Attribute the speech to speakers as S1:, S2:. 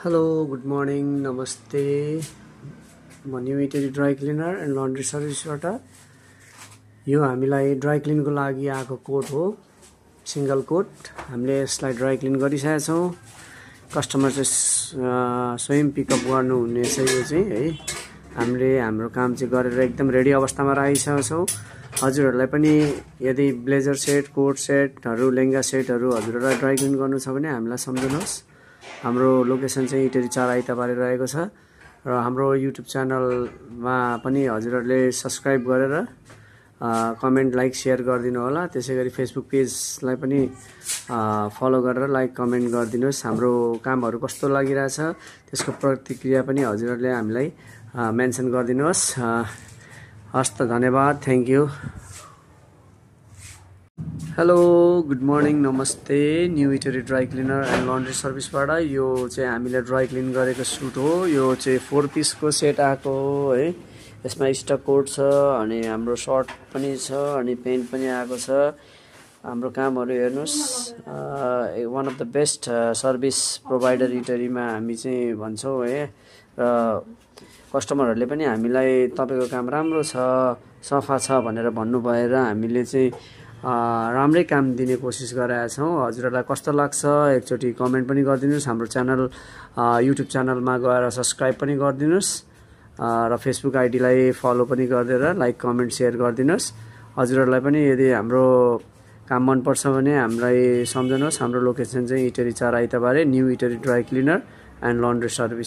S1: hello good morning नमस्ते म new Itahari dry cleaner and laundry सर्भिसबाट यो हामीलाई ड्राई क्लिनको लागि आएको कोट हो सिंगल कोट हामीले यसलाई ड्राई क्लिन गरिसकेका छौँ कस्टमर चाहिँ स्वयं पिकअप गर्नुहुनेछ यो चाहिँ है हामीले हाम्रो काम चाहिँ गरेर एकदम रेडी अवस्थामा राखिसकेका छौँ हजुरहरूलाई पनि यदि ब्लेजर सेट कोट सेटहरू लेहंगा सेटहरू हजुरहरूलाई ड्राई क्लिन गर्नु छ भने हामीलाई सम्झनुहोस् हाम्रो लोकेसन चाहिँ इटरी 4 आइतबारे रहेको छ र हाम्रो युट्युब च्यानलमा पनि हजुरहरूले सब्स्क्राइब गरेर कमेन्ट लाइक शेयर गरिदिनु होला त्यसैगरी फेसबुक पेजलाई पनि फलो गरेर लाइक कमेन्ट गरिदिनुहोस् हाम्रो कामहरू कस्तो लागिरहेछ त्यसको प्रतिक्रिया पनि हजुरहरूले हामीलाई मेन्सन गरिदिनुहोस् हस् त धन्यवाद thank you hello good morning नमस्ते new Itahari dry cleaner and laundry सर्भिसबाट यो चाहिँ हामीले ड्राई क्लिन गरेको सुट हो यो चाहिँ 4 पिसको सेट आएको हो है यसमा स्टक कोट छ अनि हाम्रो सर्ट पनि छ अनि पेन्ट पनि आएको छ हाम्रो कामहरू हेर्नुस् one of the best service provider इटरीमा हामी चाहिँ भन्छौँ है र कस्टमरहरूले पनि हामीलाई तपाईको काम राम्रो छ सफा छ भनेर भन्नु भएर हामीले चाहिँ राम्रै काम दिने कोसिस गरेका छौँ हजुरहरूलाई कस्तो लाग्छ एकचोटि कमेन्ट पनि गरिदिनुस् हाम्रो च्यानल युट्युब च्यानलमा गएर सब्स्क्राइब पनि गरिदिनुस् र फेसबुक आइडीलाई फलो पनि गरिदिएर लाइक कमेन्ट शेयर गरिदिनुस् हजुरहरूलाई पनि यदि हाम्रो काम मन पर्छ भने हामीलाई सम्झनुहोस् हाम्रो लोकेसन चाहिँ Itahari 4 Aaitabare new Itahari dry cleaner and laundry service